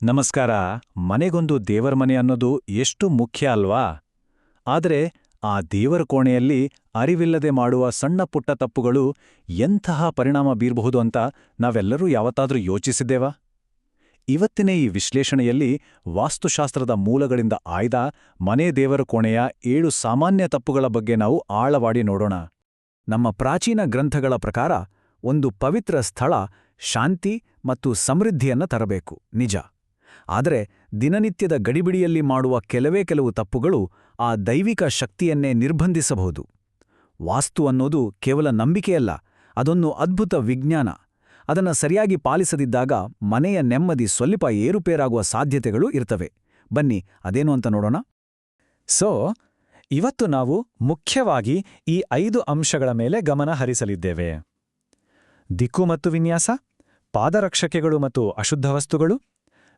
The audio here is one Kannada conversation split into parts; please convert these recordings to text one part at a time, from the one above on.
ನಮಸ್ಕಾರ. ಮನೆಗೊಂದು ದೇವರ ಮನೆ ಅನ್ನೋದು ಎಷ್ಟು ಮುಖ್ಯ ಅಲ್ವಾ? ಆದರೆ ಆ ದೇವರ ಕೋಣೆಯಲ್ಲಿ ಅರಿವಿಲ್ಲದೆ ಮಾಡುವ ಸಣ್ಣ ಪುಟ್ಟ ತಪ್ಪುಗಳು ಎಂತಹ ಪರಿಣಾಮ ಬೀರಬಹುದು ಅಂತ ನಾವೆಲ್ಲರೂ ಯಾವತ್ತಾದ್ರೂ ಯೋಚಿಸಿದ್ದೇವಾ? ಇವತ್ತಿನ ಈ ವಿಶ್ಲೇಷಣೆಯಲ್ಲಿ ವಾಸ್ತುಶಾಸ್ತ್ರದ ಮೂಲಗಳಿಂದ ಆಯ್ದ ಮನೆ ದೇವರ ಕೋಣೆಯ 7 ಸಾಮಾನ್ಯ ತಪ್ಪುಗಳ ಬಗ್ಗೆ ನಾವು ಆಳವಾಡಿ ನೋಡೋಣ. ನಮ್ಮ ಪ್ರಾಚೀನ ಗ್ರಂಥಗಳ ಪ್ರಕಾರ ಒಂದು ಪವಿತ್ರ ಸ್ಥಳ ಶಾಂತಿ ಮತ್ತು ಸಮೃದ್ಧಿಯನ್ನ ತರಬೇಕು, ನಿಜ. ಆದರೆ ದಿನನಿತ್ಯದ ಗಡಿಬಿಡಿಯಲ್ಲಿ ಮಾಡುವ ಕೆಲವು ತಪ್ಪುಗಳು ಆ ದೈವಿಕ ಶಕ್ತಿಯನ್ನೇ ನಿರ್ಬಂಧಿಸಬಹುದು. ವಾಸ್ತು ಅನ್ನೋದು ಕೇವಲ ನಂಬಿಕೆಯಲ್ಲ, ಅದೊಂದು ಅದ್ಭುತ ವಿಜ್ಞಾನ. ಅದನ್ನು ಸರಿಯಾಗಿ ಪಾಲಿಸದಿದ್ದಾಗ ಮನೆಯ ನೆಮ್ಮದಿ ಸ್ವಲ್ಪ ಏರುಪೇರಾಗುವ ಸಾಧ್ಯತೆಗಳು ಇರ್ತವೆ. ಬನ್ನಿ, ಅದೇನು ಅಂತ ನೋಡೋಣ. ಇವತ್ತು ನಾವು ಮುಖ್ಯವಾಗಿ ಈ 5 ಅಂಶಗಳ ಮೇಲೆ ಗಮನ ಹರಿಸಲಿದ್ದೇವೆ. ದಿಕ್ಕು ಮತ್ತು ವಿನ್ಯಾಸ, ಪಾದರಕ್ಷಕೆಗಳು ಮತ್ತು ಅಶುದ್ಧ ವಸ್ತುಗಳು,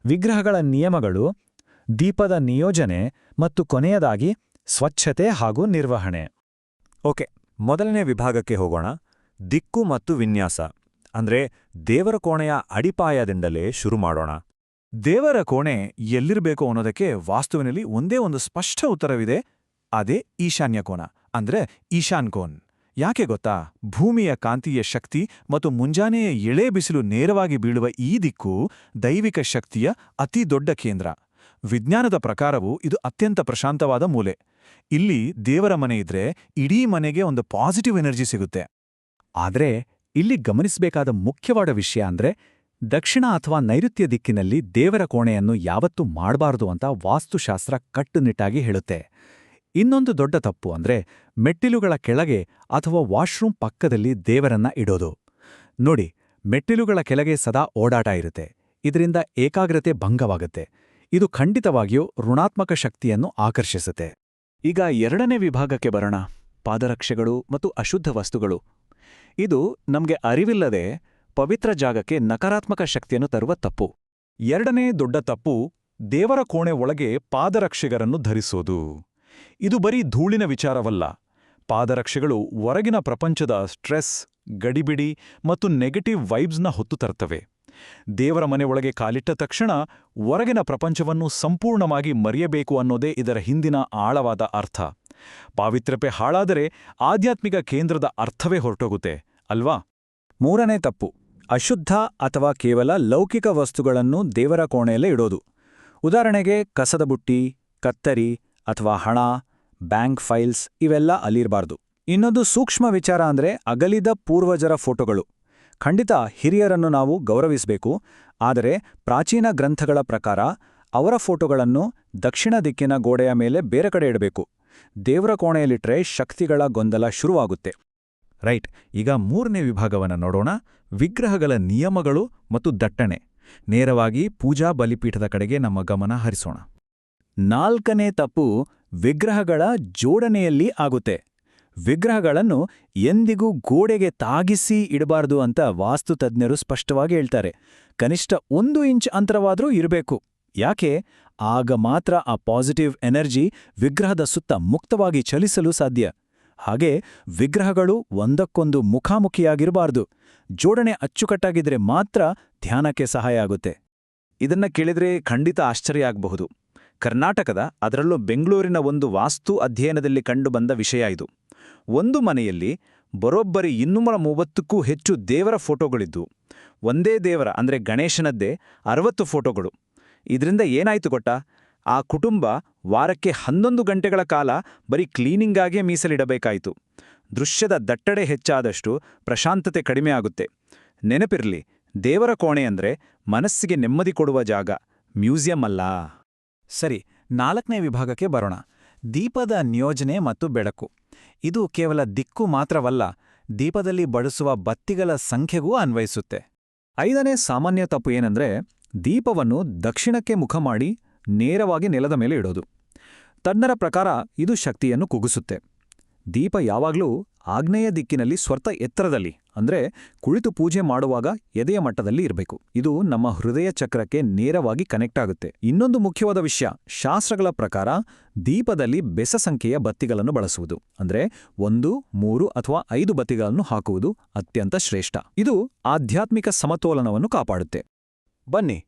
ವಿಗ್ರಹಗಳ ನಿಯಮಗಳು, ದೀಪದ ನಿಯೋಜನೆ ಮತ್ತು ಕೊನೆಯದಾಗಿ ಸ್ವಚ್ಛತೆ ಹಾಗೂ ನಿರ್ವಹಣೆ. ಓಕೆ, ಮೊದಲನೇ ವಿಭಾಗಕ್ಕೆ ಹೋಗೋಣ. ದಿಕ್ಕು ಮತ್ತು ವಿನ್ಯಾಸ ಅಂದ್ರೆ ದೇವರ ಕೋಣೆಯ ಅಡಿಪಾಯದಿಂದಲೇ ಶುರು ಮಾಡೋಣ. ದೇವರ ಕೋಣೆ ಎಲ್ಲಿರಬೇಕು ಅನ್ನೋದಕ್ಕೆ ವಾಸ್ತುವಿನಲ್ಲಿ ಒಂದೇ ಒಂದು ಸ್ಪಷ್ಟ ಉತ್ತರವಿದೆ. ಅದೇ ಈಶಾನ್ಯ ಕೋನ, ಅಂದ್ರೆ ಈಶಾನ್ ಕೋನ್. ಯಾಕೆ ಗೊತ್ತಾ? ಭೂಮಿಯ ಕಾಂತೀಯ ಶಕ್ತಿ ಮತ್ತು ಮುಂಜಾನೆಯ ಎಳೆ ಬಿಸಿಲು ನೇರವಾಗಿ ಬೀಳುವ ಈ ದಿಕ್ಕು ದೈವಿಕ ಶಕ್ತಿಯ ಅತಿ ದೊಡ್ಡ ಕೇಂದ್ರ. ವಿಜ್ಞಾನದ ಪ್ರಕಾರವೂ ಇದು ಅತ್ಯಂತ ಪ್ರಶಾಂತವಾದ ಮೂಲೆ. ಇಲ್ಲಿ ದೇವರ ಮನೆ ಇದ್ರೆ ಇಡೀ ಮನೆಗೆ ಒಂದು ಪಾಸಿಟಿವ್ ಎನರ್ಜಿ ಸಿಗುತ್ತೆ. ಆದ್ರೆ ಇಲ್ಲಿ ಗಮನಿಸಬೇಕಾದ ಮುಖ್ಯವಾದ ವಿಷಯ ಅಂದ್ರೆ ದಕ್ಷಿಣ ಅಥವಾ ನೈಋತ್ಯ ದಿಕ್ಕಿನಲ್ಲಿ ದೇವರ ಕೋಣೆಯನ್ನು ಯಾವತ್ತೂ ಮಾಡಬಾರದು ಅಂತ ವಾಸ್ತುಶಾಸ್ತ್ರ ಕಟ್ಟುನಿಟ್ಟಾಗಿ ಹೇಳುತ್ತೆ. ಇನ್ನೊಂದು ದೊಡ್ಡ ತಪ್ಪು ಅಂದ್ರೆ ಮೆಟ್ಟಿಲುಗಳ ಕೆಳಗೆ ಅಥವಾ ವಾಶ್ರೂಮ್ ಪಕ್ಕದಲ್ಲಿ ದೇವರನ್ನ ಇಡೋದು. ನೋಡಿ, ಮೆಟ್ಟಿಲುಗಳ ಕೆಳಗೆ ಸದಾ ಓಡಾಟ ಇರುತ್ತೆ. ಇದರಿಂದ ಏಕಾಗ್ರತೆ ಭಂಗವಾಗುತ್ತೆ. ಇದು ಖಂಡಿತವಾಗಿಯೂ ಋಣಾತ್ಮಕ ಶಕ್ತಿಯನ್ನು ಆಕರ್ಷಿಸುತ್ತೆ. ಈಗ ಎರಡನೇ ವಿಭಾಗಕ್ಕೆ ಬರೋಣ, ಪಾದರಕ್ಷೆಗಳು ಮತ್ತು ಅಶುದ್ಧ ವಸ್ತುಗಳು. ಇದು ನಮ್ಗೆ ಅರಿವಿಲ್ಲದೆ ಪವಿತ್ರ ಜಾಗಕ್ಕೆ ನಕಾರಾತ್ಮಕ ಶಕ್ತಿಯನ್ನು ತರುವ ತಪ್ಪು. ಎರಡನೇ ದೊಡ್ಡ ತಪ್ಪು, ದೇವರ ಕೋಣೆ ಒಳಗೆ ಪಾದರಕ್ಷೆಗಳನ್ನು ಧರಿಸೋದು. ಇದು ಬರೀ ಧೂಳಿನ ವಿಚಾರವಲ್ಲ. ಪಾದರಕ್ಷೆಗಳು ಹೊರಗಿನ ಪ್ರಪಂಚದ ಸ್ಟ್ರೆಸ್, ಗಡಿಬಿಡಿ ಮತ್ತು ನೆಗೆಟಿವ್ ವೈಬ್ಸ್ನ ಹೊತ್ತು ತರ್ತವೆ. ದೇವರ ಮನೆ ಒಳಗೆ ಕಾಲಿಟ್ಟ ತಕ್ಷಣ ಹೊರಗಿನ ಪ್ರಪಂಚವನ್ನು ಸಂಪೂರ್ಣವಾಗಿ ಮರೆಯಬೇಕು ಅನ್ನೋದೇ ಇದರ ಹಿಂದಿನ ಆಳವಾದ ಅರ್ಥ. ಪಾವಿತ್ರ್ಯತೆ ಹಾಳಾದರೆ ಆಧ್ಯಾತ್ಮಿಕ ಕೇಂದ್ರದ ಅರ್ಥವೇ ಹೊರಟೋಗುತ್ತೆ, ಅಲ್ವಾ? ಮೂರನೇ ತಪ್ಪು, ಅಶುದ್ಧ ಅಥವಾ ಕೇವಲ ಲೌಕಿಕ ವಸ್ತುಗಳನ್ನು ದೇವರ ಕೋಣೆಯಲ್ಲೇ ಇಡೋದು. ಉದಾಹರಣೆಗೆ ಕಸದ ಬುಟ್ಟಿ, ಕತ್ತರಿ ಅಥವಾ ಹಣ, ಬ್ಯಾಂಕ್ ಫೈಲ್ಸ್ ಇವೆಲ್ಲ ಅಲ್ಲಿರಬಾರ್ದು. ಇನ್ನೊಂದು ಸೂಕ್ಷ್ಮ ವಿಚಾರ ಅಂದ್ರೆ ಅಗಲಿದ ಪೂರ್ವಜರ ಫೋಟೋಗಳು. ಖಂಡಿತ ಹಿರಿಯರನ್ನು ನಾವು ಗೌರವಿಸಬೇಕು, ಆದರೆ ಪ್ರಾಚೀನ ಗ್ರಂಥಗಳ ಪ್ರಕಾರ ಅವರ ಫೋಟೋಗಳನ್ನು ದಕ್ಷಿಣ ದಿಕ್ಕಿನ ಗೋಡೆಯ ಮೇಲೆ ಬೇರೆ ಕಡೆ ಇಡಬೇಕು. ದೇವರ ಕೋಣೆಯಲ್ಲಿಟ್ರೆ ಶಕ್ತಿಗಳ ಗೊಂದಲ ಶುರುವಾಗುತ್ತೆ. ರೈಟ್. ಈಗ ಮೂರನೇ ವಿಭಾಗವನ್ನು ನೋಡೋಣ, ವಿಗ್ರಹಗಳ ನಿಯಮಗಳು ಮತ್ತು ದಟ್ಟಣೆ. ನೇರವಾಗಿ ಪೂಜಾ ಬಲಿಪೀಠದ ಕಡೆಗೆ ನಮ್ಮ ಗಮನ ಹರಿಸೋಣ. ನಾಲ್ಕನೇ ತಪ್ಪು ವಿಗ್ರಹಗಳ ಜೋಡಣೆಯಲ್ಲಿ ಆಗುತ್ತೆ. ವಿಗ್ರಹಗಳನ್ನು ಎಂದಿಗೂ ಗೋಡೆಗೆ ತಾಗಿಸಿ ಇಡಬಾರ್ದು ಅಂತ ವಾಸ್ತುತಜ್ಞರು ಸ್ಪಷ್ಟವಾಗಿ ಹೇಳ್ತಾರೆ. ಕನಿಷ್ಠ 1 ಇಂಚ್ ಅಂತರವಾದರೂ ಇರಬೇಕು. ಯಾಕೆ? ಆಗ ಮಾತ್ರ ಆ ಪಾಸಿಟಿವ್ ಎನರ್ಜಿ ವಿಗ್ರಹದ ಸುತ್ತ ಮುಕ್ತವಾಗಿ ಚಲಿಸಲು ಸಾಧ್ಯ. ಹಾಗೆ ವಿಗ್ರಹಗಳು ಒಂದಕ್ಕೊಂದು ಮುಖಾಮುಖಿಯಾಗಿರಬಾರ್ದು. ಜೋಡಣೆ ಅಚ್ಚುಕಟ್ಟಾಗಿದ್ರೆ ಮಾತ್ರ ಧ್ಯಾನಕ್ಕೆ ಸಹಾಯ ಆಗುತ್ತೆ. ಇದನ್ನ ಕೇಳಿದ್ರೆ ಖಂಡಿತ ಆಶ್ಚರ್ಯ ಆಗಬಹುದು. ಕರ್ನಾಟಕದ, ಅದರಲ್ಲೂ ಬೆಂಗಳೂರಿನ ಒಂದು ವಾಸ್ತು ಅಧ್ಯಯನದಲ್ಲಿ ಕಂಡುಬಂದ ವಿಷಯ ಇದು. ಒಂದು ಮನೆಯಲ್ಲಿ ಬರೋಬ್ಬರಿ 230ಕ್ಕೂ ಹೆಚ್ಚು ದೇವರ ಫೋಟೋಗಳಿದ್ದು, ಒಂದೇ ದೇವರ ಅಂದ್ರೆ ಗಣೇಶನದ್ದೇ 60 ಫೋಟೋಗಳು. ಇದರಿಂದ ಏನಾಯ್ತು ಗೊತ್ತಾ? ಆ ಕುಟುಂಬ ವಾರಕ್ಕೆ 11 ಗಂಟೆಗಳ ಕಾಲ ಬರೀ ಕ್ಲೀನಿಂಗಾಗೇ ಮೀಸಲಿಡಬೇಕಾಯಿತು. ದೃಶ್ಯದ ದಟ್ಟಣೆ ಹೆಚ್ಚಾದಷ್ಟು ಪ್ರಶಾಂತತೆ ಕಡಿಮೆ ಆಗುತ್ತೆ. ನೆನಪಿರ್ಲಿ, ದೇವರ ಕೋಣೆ ಅಂದ್ರೆ ಮನಸ್ಸಿಗೆ ನೆಮ್ಮದಿ ಕೊಡುವ ಜಾಗ, ಮ್ಯೂಸಿಯಂ ಅಲ್ಲ. ಸರಿ, 4ನೇ ವಿಭಾಗಕ್ಕೆ ಬರೋಣ, ದೀಪದ ನಿಯೋಜನೆ ಮತ್ತು ಬೆಳಕು. ಇದು ಕೇವಲ ದಿಕ್ಕು ಮಾತ್ರವಲ್ಲ, ದೀಪದಲ್ಲಿ ಬಳಸುವ ಬತ್ತಿಗಳ ಸಂಖ್ಯೆಗೂ ಅನ್ವಯಿಸುತ್ತೆ. 5ನೇ ಸಾಮಾನ್ಯ ತಪ್ಪು ಏನಂದ್ರೆ ದೀಪವನ್ನು ದಕ್ಷಿಣಕ್ಕೆ ಮುಖ ಮಾಡಿ ನೇರವಾಗಿ ನೆಲದ ಮೇಲೆ ಇಡೋದು. ತಜ್ಞರ ಪ್ರಕಾರ ಇದು ಶಕ್ತಿಯನ್ನು ಕುಗ್ಗಿಸುತ್ತೆ. ದೀಪ ಯಾವಾಗಲೂ ಆಗ್ನೇಯ ದಿಕ್ಕಿನಲ್ಲಿ ಸ್ವರ್ಥ ಎತ್ತರದಲ್ಲಿ, ಅಂದ್ರೆ ಕುಳಿತು ಪೂಜೆ ಮಾಡುವಾಗ ಎದೆಯ ಮಟ್ಟದಲ್ಲಿ ಇರಬೇಕು. ಇದು ನಮ್ಮ ಹೃದಯ ಚಕ್ರಕ್ಕೆ ನೇರವಾಗಿ ಕನೆಕ್ಟ್ ಆಗುತ್ತೆ. ಇನ್ನೊಂದು ಮುಖ್ಯವಾದ ವಿಷಯ, ಶಾಸ್ತ್ರಗಳ ಪ್ರಕಾರ ದೀಪದಲ್ಲಿ ಬೆಸ ಸಂಖ್ಯೆಯ ಬತ್ತಿಗಳನ್ನು ಬಳಸುವುದು. ಅಂದ್ರೆ 1, 3 ಅಥವಾ 5 ಬತ್ತಿಗಳನ್ನು ಹಾಕುವುದು ಅತ್ಯಂತ ಶ್ರೇಷ್ಠ. ಇದು ಆಧ್ಯಾತ್ಮಿಕ ಸಮತೋಲನವನ್ನು ಕಾಪಾಡುತ್ತೆ. ಬನ್ನಿ,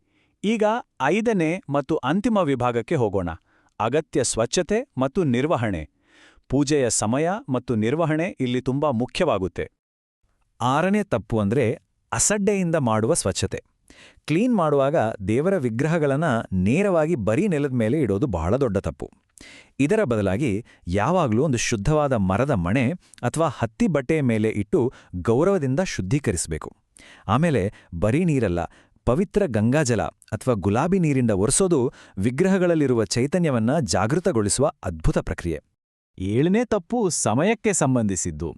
ಈಗ 5ನೇ ಮತ್ತು ಅಂತಿಮ ವಿಭಾಗಕ್ಕೆ ಹೋಗೋಣ. ಅಗತ್ಯ ಸ್ವಚ್ಛತೆ ಮತ್ತು ನಿರ್ವಹಣೆ. ಪೂಜೆಯ ಸಮಯ ಮತ್ತು ನಿರ್ವಹಣೆ ಇಲ್ಲಿ ತುಂಬಾ ಮುಖ್ಯವಾಗುತ್ತೆ. 6ನೇ ತಪ್ಪು ಅಂದ್ರೆ ಅಸಡ್ಡೆಯಿಂದ ಮಾಡುವ ಸ್ವಚ್ಛತೆ. ಕ್ಲೀನ್ ಮಾಡುವಾಗ ದೇವರ ವಿಗ್ರಹಗಳನ್ನು ನೇರವಾಗಿ ಬರೀ ನೆಲದ ಮೇಲೆ ಇಡೋದು ಬಹಳ ದೊಡ್ಡ ತಪ್ಪು. ಇದರ ಬದಲಾಗಿ ಯಾವಾಗಲೂ ಒಂದು ಶುದ್ಧವಾದ ಮರದ ಮಣೆ ಅಥವಾ ಹತ್ತಿ ಬಟ್ಟೆಯ ಮೇಲೆ ಇಟ್ಟು ಗೌರವದಿಂದ ಶುದ್ಧೀಕರಿಸಬೇಕು. ಆಮೇಲೆ ಬರೀ ನೀರಲ್ಲ, ಪವಿತ್ರ ಗಂಗಾಜಲ ಅಥವಾ ಗುಲಾಬಿ ನೀರಿಂದ ಒರೆಸೋದು ವಿಗ್ರಹಗಳಲ್ಲಿರುವ ಚೈತನ್ಯವನ್ನ ಜಾಗೃತಗೊಳಿಸುವ ಅದ್ಭುತ ಪ್ರಕ್ರಿಯೆ. 7ನೇ ತಪ್ಪು ಸಮಯಕ್ಕೆ ಸಂಬಂಧಿಸಿದ್ದು.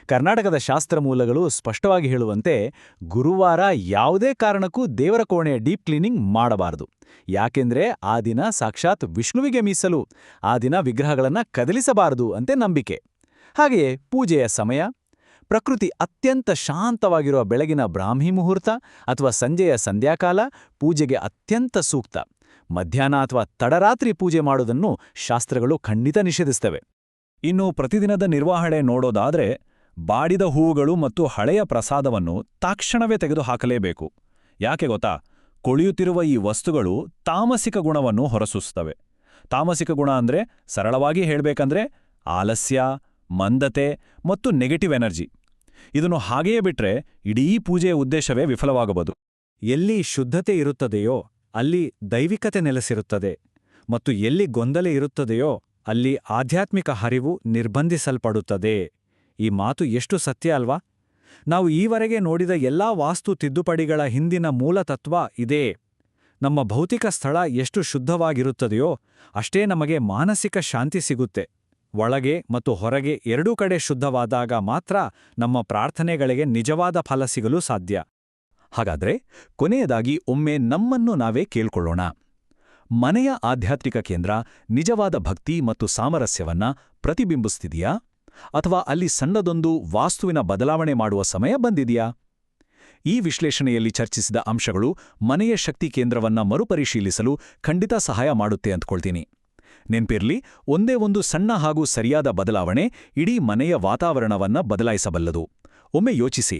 ಕರ್ನಾಟಕದ ಶಾಸ್ತ್ರ ಮೂಲಗಳು ಸ್ಪಷ್ಟವಾಗಿ ಹೇಳುವಂತೆ ಗುರುವಾರ ಯಾವುದೇ ಕಾರಣಕ್ಕೂ ದೇವರ ಕೋಣೆಯ ಡೀಪ್ ಕ್ಲೀನಿಂಗ್ ಮಾಡಬಾರದು. ಯಾಕೆಂದ್ರೆ ಆ ದಿನ ಸಾಕ್ಷಾತ್ ವಿಷ್ಣುವಿಗೆ ಮೀಸಲು. ಆ ದಿನ ವಿಗ್ರಹಗಳನ್ನು ಕದಲಿಸಬಾರದು ಅಂತೆ ನಂಬಿಕೆ. ಹಾಗೆಯೇ ಪೂಜೆಯ ಸಮಯ. ಪ್ರಕೃತಿ ಅತ್ಯಂತ ಶಾಂತವಾಗಿರುವ ಬೆಳಗಿನ ಬ್ರಾಹ್ಮಿ ಮುಹೂರ್ತ ಅಥವಾ ಸಂಜೆಯ ಸಂಧ್ಯಾಕಾಲ ಪೂಜೆಗೆ ಅತ್ಯಂತ ಸೂಕ್ತ. ಮಧ್ಯಾಹ್ನ ಅಥವಾ ತಡರಾತ್ರಿ ಪೂಜೆ ಮಾಡೋದನ್ನು ಶಾಸ್ತ್ರಗಳು ಖಂಡಿತ ನಿಷೇಧಿಸ್ತವೆ. ಇನ್ನು ಪ್ರತಿದಿನದ ನಿರ್ವಹಣೆ ನೋಡೋದಾದ್ರೆ ಬಾಡಿದ ಹೂವುಗಳು ಮತ್ತು ಹಳೆಯ ಪ್ರಸಾದವನ್ನು ತಕ್ಷಣವೇ ತೆಗೆದುಹಾಕಲೇಬೇಕು. ಯಾಕೆ ಗೊತ್ತಾ? ಕೊಳೆಯುತ್ತಿರುವ ಈ ವಸ್ತುಗಳು ತಾಮಸಿಕ ಗುಣವನ್ನು ಹೊರಸೂಸುತ್ತವೆ. ತಾಮಸಿಕ ಗುಣ ಅಂದ್ರೆ ಸರಳವಾಗಿ ಹೇಳ್ಬೇಕಂದ್ರೆ ಆಲಸ್ಯ, ಮಂದತೆ ಮತ್ತು ನೆಗೆಟಿವ್ ಎನರ್ಜಿ. ಇದನ್ನು ಹಾಗೆಯೇ ಬಿಟ್ರೆ ಇಡೀ ಪೂಜೆಯ ಉದ್ದೇಶವೇ ವಿಫಲವಾಗಬಹುದು. ಎಲ್ಲಿ ಶುದ್ಧತೆ ಇರುತ್ತದೆಯೋ ಅಲ್ಲಿ ದೈವಿಕತೆ ನೆಲೆಸಿರುತ್ತದೆ, ಮತ್ತು ಎಲ್ಲಿ ಗೊಂದಲ ಇರುತ್ತದೆಯೋ ಅಲ್ಲಿ ಆಧ್ಯಾತ್ಮಿಕ ಹರಿವು ನಿರ್ಬಂಧಿಸಲ್ಪಡುತ್ತದೆ. ಈ ಮಾತು ಎಷ್ಟು ಸತ್ಯ ಅಲ್ವಾ? ನಾವು ಈವರೆಗೆ ನೋಡಿದ ಎಲ್ಲಾ ವಾಸ್ತು ತಿದ್ದುಪಡಿಗಳ ಹಿಂದಿನ ಮೂಲತತ್ವ ಇದೇ. ನಮ್ಮ ಭೌತಿಕ ಸ್ಥಳ ಎಷ್ಟು ಶುದ್ಧವಾಗಿರುತ್ತದೆಯೋ ಅಷ್ಟೇ ನಮಗೆ ಮಾನಸಿಕ ಶಾಂತಿ ಸಿಗುತ್ತೆ. ಒಳಗೆ ಮತ್ತು ಹೊರಗೆ ಎರಡೂ ಕಡೆ ಶುದ್ಧವಾದಾಗ ಮಾತ್ರ ನಮ್ಮ ಪ್ರಾರ್ಥನೆಗಳಿಗೆ ನಿಜವಾದ ಫಲ ಸಿಗಲು ಸಾಧ್ಯ. ಹಾಗಾದ್ರೆ ಕೊನೆಯದಾಗಿ ಒಮ್ಮೆ ನಮ್ಮನ್ನು ನಾವೇ ಕೇಳ್ಕೊಳ್ಳೋಣ. ಮನೆಯ ಆಧ್ಯಾತ್ಮಿಕ ಕೇಂದ್ರ ನಿಜವಾದ ಭಕ್ತಿ ಮತ್ತು ಸಾಮರಸ್ಯವನ್ನ ಪ್ರತಿಬಿಂಬಿಸ್ತಿದೆಯಾ? ಅಥವಾ ಅಲ್ಲಿ ಸಣ್ಣದೊಂದು ವಾಸ್ತುವಿನ ಬದಲಾವಣೆ ಮಾಡುವ ಸಮಯ ಬಂದಿದೆಯಾ? ಈ ವಿಶ್ಲೇಷಣೆಯಲ್ಲಿ ಚರ್ಚಿಸಿದ ಅಂಶಗಳು ಮನೆಯ ಶಕ್ತಿ ಕೇಂದ್ರವನ್ನ ಮರುಪರಿಶೀಲಿಸಲು ಖಂಡಿತ ಸಹಾಯ ಮಾಡುತ್ತೆ ಅಂದ್ಕೊಳ್ತೀನಿ. ನೆನ್ಪಿರ್ಲಿ, ಒಂದೇ ಒಂದು ಸಣ್ಣ ಹಾಗೂ ಸರಿಯಾದ ಬದಲಾವಣೆ ಇಡೀ ಮನೆಯ ವಾತಾವರಣವನ್ನ ಬದಲಾಯಿಸಬಲ್ಲದು. ಒಮ್ಮೆ ಯೋಚಿಸಿ,